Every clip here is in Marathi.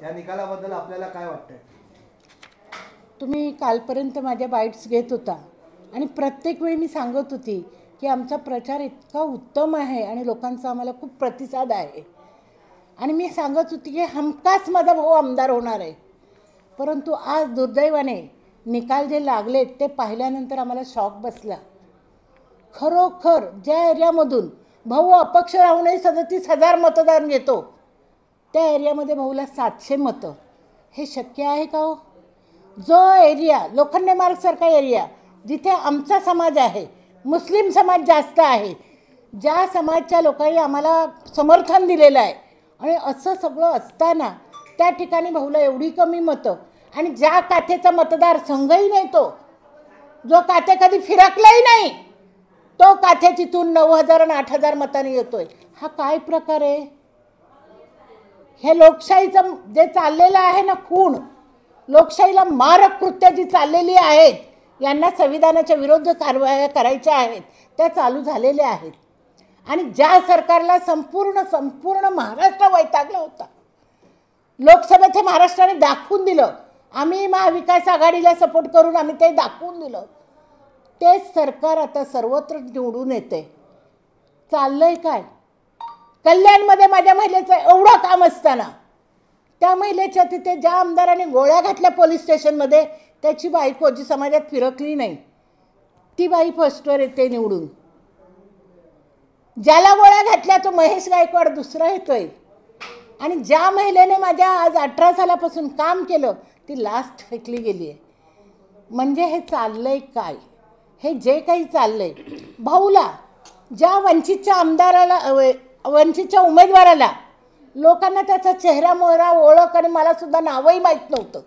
या निकालाबद्दल आपल्याला काय वाटतंय? तुम्ही कालपर्यंत माझ्या बाईट्स घेत होता आणि प्रत्येक वेळी मी सांगत होती की आमचा प्रचार इतका उत्तम आहे आणि लोकांचा आम्हाला खूप प्रतिसाद आहे आणि मी सांगत होती की हमखास माझा भाऊ आमदार होणार आहे. परंतु आज दुर्दैवाने निकाल जे लागले ते पाहिल्यानंतर आम्हाला शॉक बसला. खरोखर ज्या एरियामधून भाऊ अपक्ष राहूनही 37,000 मतदान घेतो त्या एरियामध्ये भाऊला 700 मतं. हे शक्य आहे का हो? जो एरिया लोखंडे मार्गसारखा एरिया जिथे आमचा समाज आहे, मुस्लिम समाज जास्त आहे, ज्या समाजच्या लोकांनी आम्हाला समर्थन दिलेलं आहे आणि असं सगळं असताना त्या ठिकाणी भाऊला एवढी कमी मतं आणि ज्या काथेचा मतदार संघही नाही, तो जो काथे कधी फिरकलाही नाही, तो काथे तिथून 9,000 आणि 8,000 मतांनी येतोय. हा काय प्रकार आहे? हे लोकशाहीचं जे चाललेलं आहे ना, खूण, लोकशाहीला मारक कृत्य जी चाललेली आहेत, यांना संविधानाच्या विरुद्ध कारवाया करायच्या आहेत, त्या चालू झालेल्या आहेत. आणि ज्या सरकारला संपूर्ण महाराष्ट्र वैतागला होता, लोकसभेत हे महाराष्ट्राने दाखवून दिलं, आम्ही महाविकास आघाडीला सपोर्ट करून आम्ही ते दाखवून दिलं, तेच सरकार आता सर्वत्र निवडून येते. चाललंय काय? कल्याणमध्ये माझ्या महिलेचं एवढं काम असताना त्या महिलेच्या तिथे ज्या आमदाराने गोळ्या घातल्या पोलीस स्टेशनमध्ये, त्याची बायको जी समाजात फिरकली नाही, ती बाई फर्स्टवर येते निवडून. ज्याला गोळ्या घातल्या तो महेश गायकवाड दुसरा येतोय. आणि ज्या महिलेने माझ्या आज 18 सालापासून काम केलं ती लास्ट फेकली गेली आहे. म्हणजे हे चाललंय काय? हे जे काही चाललंय, भाऊला, ज्या वंचितच्या आमदाराला, वंचितच्या उमेदवाराला लोकांना त्याचा चेहरा मोहरा ओळख आणि मलासुद्धा नावही माहीत नव्हतं,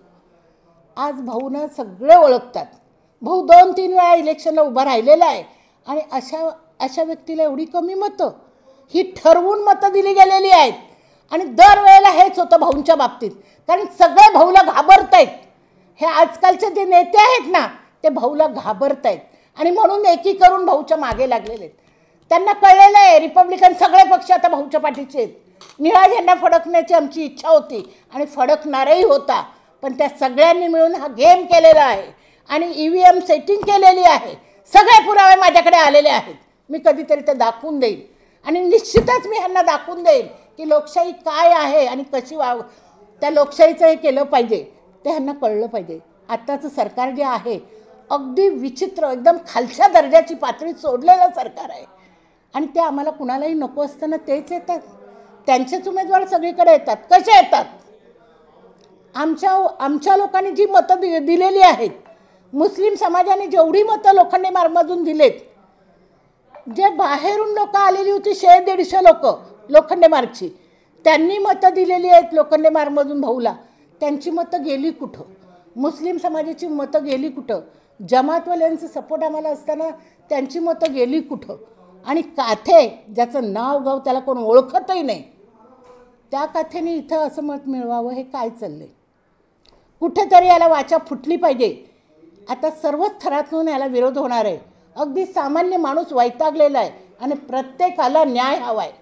आज भाऊनं सगळे ओळखतात. भाऊ 2-3 वेळा इलेक्शनला उभा राहिलेला आहे आणि अशा व्यक्तीला एवढी कमी मतं, ही ठरवून मतं दिली गेलेली आहेत. आणि दरवेळेला हेच होतं भाऊंच्या बाबतीत, कारण सगळे भाऊला घाबरत आहेत. हे आजकालचे जे नेते आहेत ना, ते भाऊला घाबरत आहेत आणि म्हणून एकी करून भाऊच्या मागे लागलेले आहेत. त्यांना कळलेलं आहे रिपब्लिकन सगळे पक्ष आता भाऊच्या पाठीचे आहेत. निळा झेंडा फडकण्याची आमची इच्छा होती आणि फडकणारही होता, पण त्या सगळ्यांनी मिळून हा गेम केलेला आहे आणि EVM सेटिंग केलेली आहे. सगळे पुरावे माझ्याकडे आलेले आहेत. मी कधीतरी ते दाखवून देईन आणि निश्चितच मी ह्यांना दाखवून देईन की लोकशाही काय आहे आणि कशी त्या लोकशाहीचं हे केलं पाहिजे, ते ह्यांना कळलं पाहिजे. आत्ताचं सरकार जे आहे अगदी विचित्र, एकदम खालच्या दर्जाची पातळी सोडलेलं सरकार आहे आणि ते आम्हाला कुणालाही नको असताना तेच येतात. त्यांचेच उमेदवार सगळीकडे येतात. कसे येतात? आमच्या लोकांनी जी मतं दिलेली आहेत, मुस्लिम समाजाने जेवढी मतं लोखंडे मार्गमधून दिलेत, जे बाहेरून लोक आलेली होती 100-150 लोक लोखंडे मार्गची, त्यांनी मतं दिलेली आहेत लोखंडे मार्गमधून भाऊला, त्यांची मतं गेली कुठं? मुस्लिम समाजाची मतं गेली कुठं? जमातवाल्यांचं सपोर्ट आम्हाला असताना त्यांची मतं गेली कुठं? आणि काथे, ज्याचं नाव गाव त्याला कोण ओळखतही नाही, त्या काथेने इथं असं मत मिळवावं, हे काय चाललंय? कुठेतरी याला वाचा फुटली पाहिजे. आता सर्वच थरातून याला विरोध होणार आहे. अगदी सामान्य माणूस वैतागलेला आहे आणि प्रत्येकाला न्याय हवा आहे.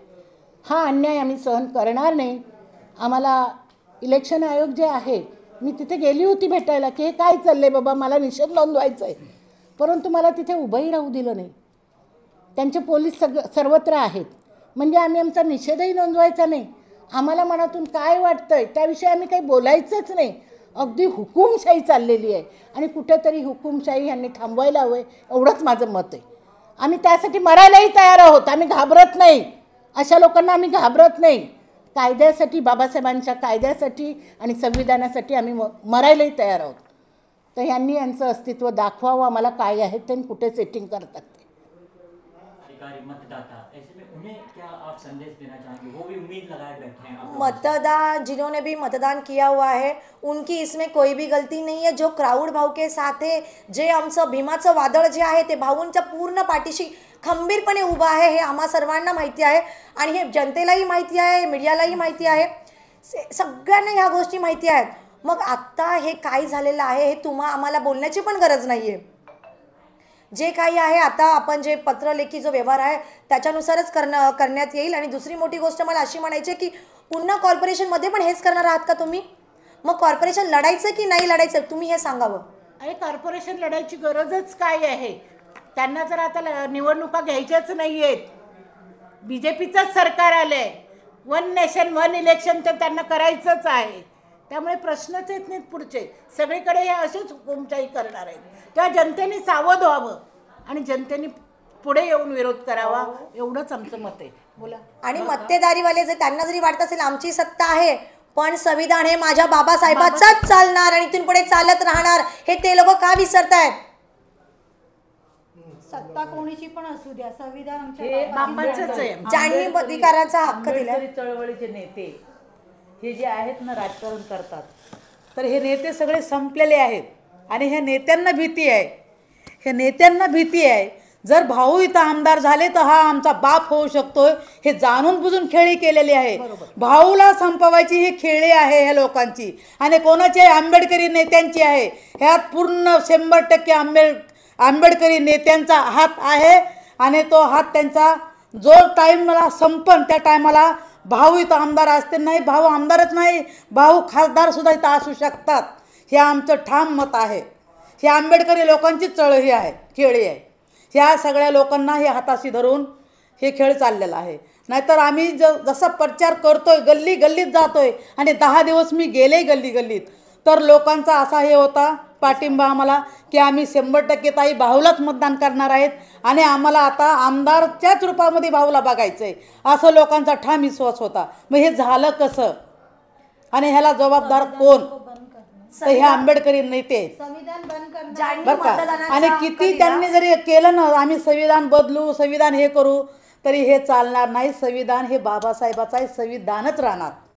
हा अन्याय आम्ही सहन करणार नाही. आम्हाला इलेक्शन आयोग जे आहे, मी तिथे गेली होती भेटायला की हे काय चाललं आहे बाबा, मला निषेध नोंदवायचा आहे, परंतु मला तिथे उभंही राहू दिलं नाही. त्यांचे पोलीस सर्वत्र आहेत, म्हणजे आम्ही आमचा निषेधही नोंदवायचा नाही. आम्हाला मनातून काय वाटतंय त्याविषयी आम्ही काही बोलायचंच नाही. अगदी हुकुमशाही चाललेली आहे आणि कुठेतरी हुकुमशाही यांनी थांबवायला हवं, एवढंच माझं मत आहे. आम्ही त्यासाठी मरायलाही तयार आहोत. आम्ही घाबरत नाही, अशा लोकांना आम्ही घाबरत नाही. कायद्यासाठी, बाबासाहेबांच्या कायद्यासाठी आणि संविधानासाठी आम्ही मरायलाही तयार आहोत. तर यांनी यांचं अस्तित्व दाखवावं आम्हाला, काय आहे ते कुठे सेटिंग करतात ते. मतदाता, ऐसे में उन्हें क्या आप संदेश देना चाहेंगे? वो भी उम्मीद लगाए बैठे हैं। मतदान, जिन्होंने भी मतदान किया हुआ है, उनकी इसमें कोई भी गलती नहीं है. जो क्राउड भाऊ के साथ आहे, जे आमचं भीमाचं वादळ जे आहे ते भाऊंच्या पूर्ण पाठीशी खंबीरपणे उभा आहे, हे आम्हा सर्वांना माहिती आहे आणि हे जनतेलाही माहिती आहे, मीडियालाही माहिती आहे, सगळ्यांना ह्या गोष्टी माहिती आहेत. मग आत्ता हे काय झालेलं आहे हे आम्हाला बोलण्याची पण गरज नाही आहे. जे काही आहे आता आपण जे पत्रलेखी जो व्यवहार आहे त्याच्यानुसारच करण्यात येईल. आणि दुसरी मोठी गोष्ट मला अशी म्हणायची आहे की पुन्हा कॉर्पोरेशनमध्ये पण हेच करणार आहात का तुम्ही? मग कॉर्पोरेशन लढायचं की नाही लढायचं तुम्ही हे सांगावं. अरे कॉर्पोरेशन लढायची गरजच काय आहे? त्यांना जर आता निवडणुका घ्यायच्याच नाही आहेत, बी जे पीचंच सरकार आलं आहे, 1 नेशन 1 इलेक्शन तर त्यांना करायचंच आहे. त्यामुळे प्रश्नच येत नाहीत पुढचे. सगळीकडे हे असेच हुकुमशाही करणार आहेत. तेव्हा जनतेने सावध व्हावं आणि जनतेने पुढे येऊन विरोध करावा, एवढंच आमचं मत आहे. बोला. आणि मत्तेदारीवाले जर त्यांना जरी वाटत असेल आमची सत्ता आहे पण संविधान हे माझ्या बाबासाहेबांचाच चालणार आणि इथून पुढे चालत राहणार, हे ते लोक का विसरतायत? सत्ता कोणीची पण असू द्या, संविधान हे आमच्या बाबांचंच आहे. ज्यांनी अधिकाराचा हक्क दिला. आंबेडकरी चळवळीचे नेते हे जे आहेत ना, राजकारण करतात, तर हे नेते सगळे संपलेले आहेत आणि ह्या नेत्यांना भीती आहे. ह्या नेत्यांना भीती आहे, जर भाऊ इथं आमदार झाले तर हा आमचा बाप होऊ शकतोय, हे जाणून बुजून खेळी केलेली आहे. भाऊला संपवायची ही खेळी आहे ह्या लोकांची आणि कोणाची आहे? आंबेडकरी नेत्यांची आहे. ह्यात पूर्ण 100% आंबेडकरी नेत्यांचा हात आहे आणि तो हात त्यांचा जो टाईमला संपन त्या टायमाला भाऊ इथं आमदार असते नाही, भाऊ आमदारच नाही, भाऊ खासदारसुद्धा इथं असू शकतात. हे आमचं ठाम मत आहे. ही आंबेडकरी लोकांची चळही आहे, खेळी आहे. ह्या सगळ्या लोकांना हे हाताशी धरून हे खेळ चाललेला आहे. नाहीतर आम्ही जसा प्रचार करतोय, गल्ली गल्लीत जातोय आणि 10 दिवस मी गेले गल्ली गल्लीत, तर लोकांचा असा हे होता पाठिंबा आम्हाला की आम्ही 100% ताई भाऊलाच मतदान करणार आहेत आणि आम्हाला आता आमदारच्याच रूपामध्ये भाऊला बघायचं आहे, असं लोकांचा ठाम विश्वास होता. मग हे झालं कसं आणि ह्याला जबाबदार कोण? तर हे आंबेडकरी नेते संविधान बंद करणार. ज्यांनी बरं का. मतदानाचा आणि हक्क किती दिला, त्यांनी जरी केलं ना, आम्ही संविधान बदलू, संविधान हे करू, तरी हे चालणार नाही. संविधान हे बाबासाहेबाचं आहे, संविधानच राहणार.